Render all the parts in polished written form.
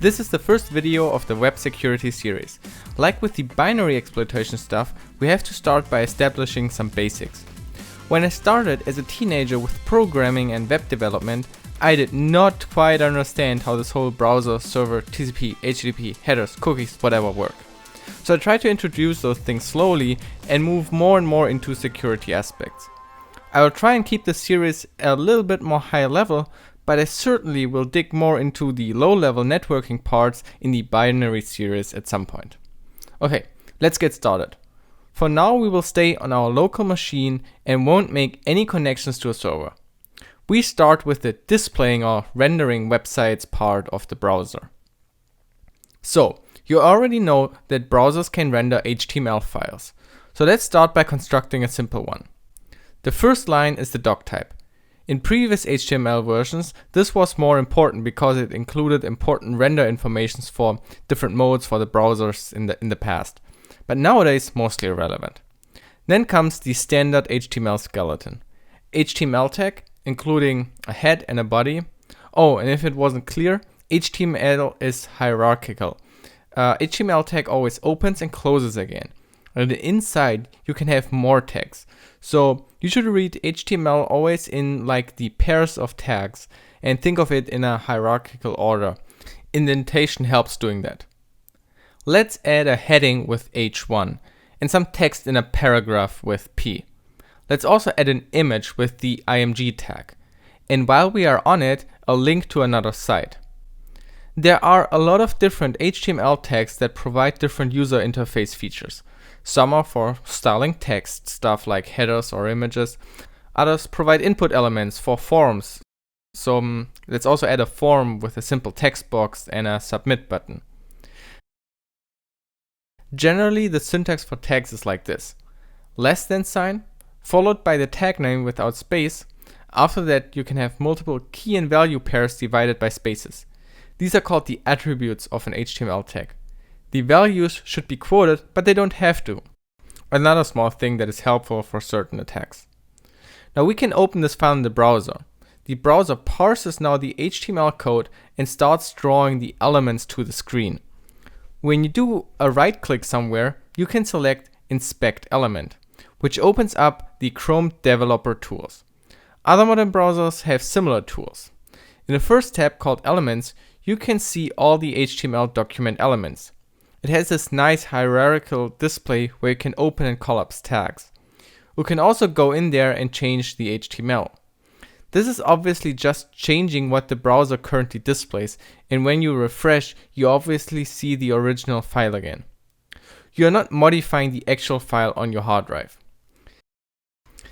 This is the first video of the web security series. Like with the binary exploitation stuff, we have to start by establishing some basics. When I started as a teenager with programming and web development, I did not quite understand how this whole browser, server, TCP, HTTP, headers, cookies, whatever work. So I tried to introduce those things slowly and move more and more into security aspects. I will try and keep this series a little bit more high level, but I certainly will dig more into the low-level networking parts in the binary series at some point. Okay, let's get started. For now, we will stay on our local machine and won't make any connections to a server. We start with the displaying or rendering websites part of the browser. So, you already know that browsers can render HTML files. So let's start by constructing a simple one. The first line is the doc type. In previous HTML versions, this was more important because it included important render informations for different modes for the browsers in the past, but nowadays mostly irrelevant. Then comes the standard HTML skeleton. HTML tag, including a head and a body. Oh, and if it wasn't clear, HTML is hierarchical. HTML tag always opens and closes again. On the inside, you can have more tags. So you should read HTML always in like the pairs of tags and think of it in a hierarchical order. Indentation helps doing that. Let's add a heading with H1 and some text in a paragraph with P. Let's also add an image with the img tag. And while we are on it, a link to another site. There are a lot of different HTML tags that provide different user interface features. Some are for styling text, stuff like headers or images. Others provide input elements for forms. So let's also add a form with a simple text box and a submit button. Generally, the syntax for tags is like this. Less than sign, followed by the tag name without space. After that, you can have multiple key and value pairs divided by spaces. These are called the attributes of an HTML tag. The values should be quoted, but they don't have to. Another small thing that is helpful for certain attacks. Now we can open this file in the browser. The browser parses now the HTML code and starts drawing the elements to the screen. When you do a right click somewhere, you can select Inspect Element, which opens up the Chrome Developer Tools. Other modern browsers have similar tools. In the first tab called Elements, you can see all the HTML document elements. It has this nice hierarchical display where you can open and collapse tags. You can also go in there and change the HTML. This is obviously just changing what the browser currently displays, and when you refresh, you obviously see the original file again. You are not modifying the actual file on your hard drive.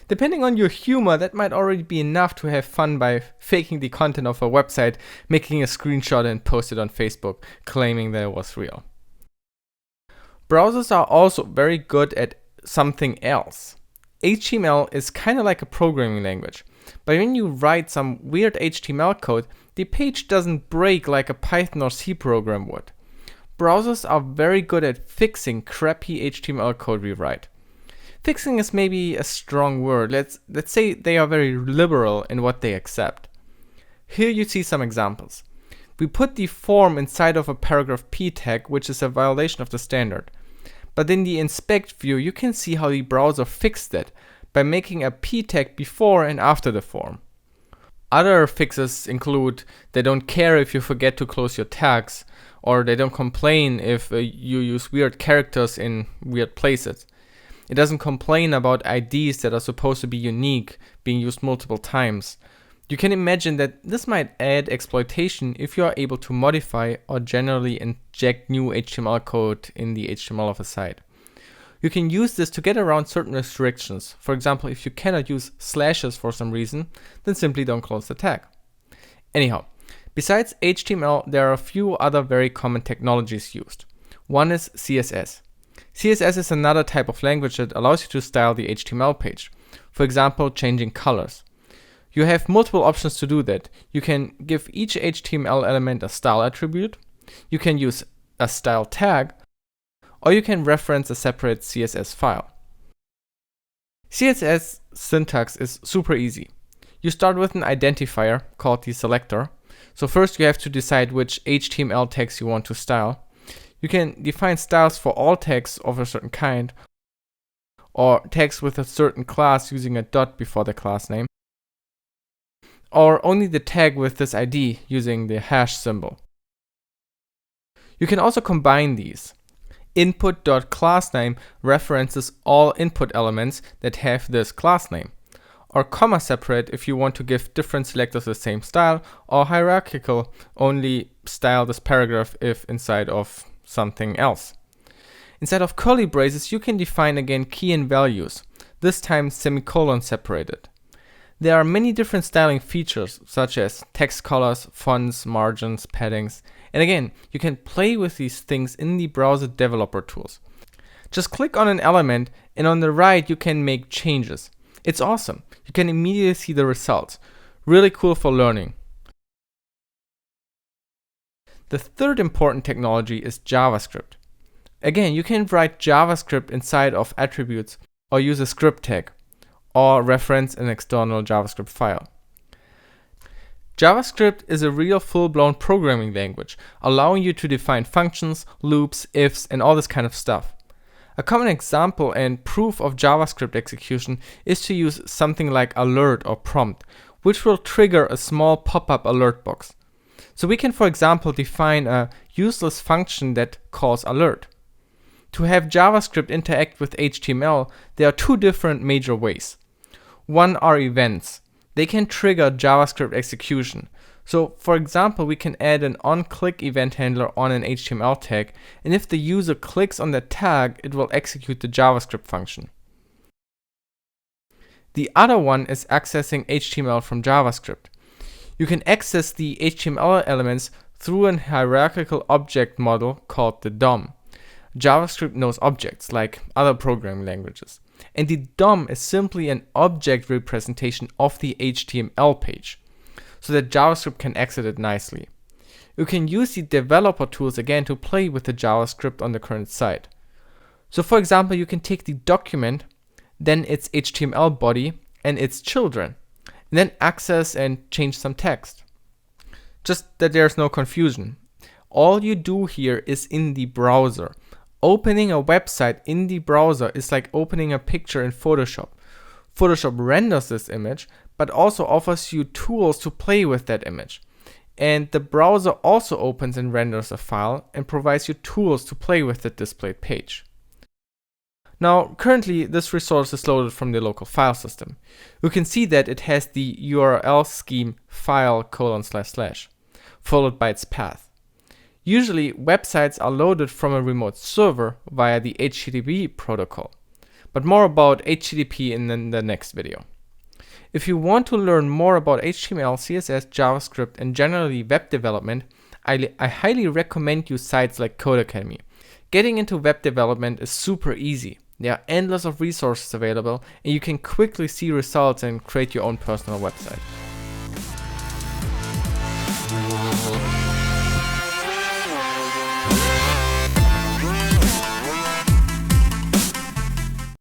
Depending on your humor, that might already be enough to have fun by faking the content of a website, making a screenshot and post it on Facebook, claiming that it was real. Browsers are also very good at something else. HTML is kind of like a programming language, but when you write some weird HTML code, the page doesn't break like a Python or C program would. Browsers are very good at fixing crappy HTML code we write. Fixing is maybe a strong word. Let's say they are very liberal in what they accept. Here you see some examples. We put the form inside of a paragraph P tag, which is a violation of the standard. But in the inspect view, you can see how the browser fixed it by making a P tag before and after the form. Other fixes include they don't care if you forget to close your tags, or they don't complain if you use weird characters in weird places. It doesn't complain about IDs that are supposed to be unique being used multiple times. You can imagine that this might add exploitation if you are able to modify or generally inject new HTML code in the HTML of a site. You can use this to get around certain restrictions. For example, if you cannot use slashes for some reason, then simply don't close the tag. Anyhow, besides HTML, there are a few other very common technologies used. One is CSS. CSS is another type of language that allows you to style the HTML page. For example, changing colors. You have multiple options to do that. You can give each HTML element a style attribute, you can use a style tag, or you can reference a separate CSS file. CSS syntax is super easy. You start with an identifier called the selector. So first you have to decide which HTML tags you want to style. You can define styles for all tags of a certain kind, or tags with a certain class using a dot before the class name, or only the tag with this ID using the hash symbol. You can also combine these. Input.className references all input elements that have this class name, or comma separate if you want to give different selectors the same style, or hierarchical, only style this paragraph if inside of something else. Inside of curly braces, you can define again key and values, this time semicolon separated. There are many different styling features, such as text colors, fonts, margins, paddings, and again, you can play with these things in the browser developer tools. Just click on an element, and on the right you can make changes. It's awesome. You can immediately see the results. Really cool for learning. The third important technology is JavaScript. Again, you can write JavaScript inside of attributes, or use a script tag, or reference an external JavaScript file. JavaScript is a real full-blown programming language, allowing you to define functions, loops, ifs, and all this kind of stuff. A common example and proof of JavaScript execution is to use something like alert or prompt, which will trigger a small pop-up alert box. So we can, for example, define a useless function that calls alert. To have JavaScript interact with HTML, there are two different major ways. One are events. They can trigger JavaScript execution. So, for example, we can add an onClick event handler on an HTML tag, and if the user clicks on that tag, it will execute the JavaScript function. The other one is accessing HTML from JavaScript. You can access the HTML elements through a hierarchical object model called the DOM. JavaScript knows objects like other programming languages, and the DOM is simply an object representation of the HTML page, so that JavaScript can access it nicely. You can use the developer tools again to play with the JavaScript on the current site. So for example, you can take the document, then its HTML body and its children, and then access and change some text. Just that there's no confusion. All you do here is in the browser. Opening a website in the browser is like opening a picture in Photoshop. Photoshop renders this image, but also offers you tools to play with that image. And the browser also opens and renders a file and provides you tools to play with the displayed page. Now, currently this resource is loaded from the local file system. You can see that it has the URL scheme file : followed by its path. Usually, websites are loaded from a remote server via the HTTP protocol, but more about HTTP in the next video. If you want to learn more about HTML, CSS, JavaScript, and generally web development, I highly recommend you sites like Codecademy. Getting into web development is super easy. There are endless of resources available, and you can quickly see results and create your own personal website.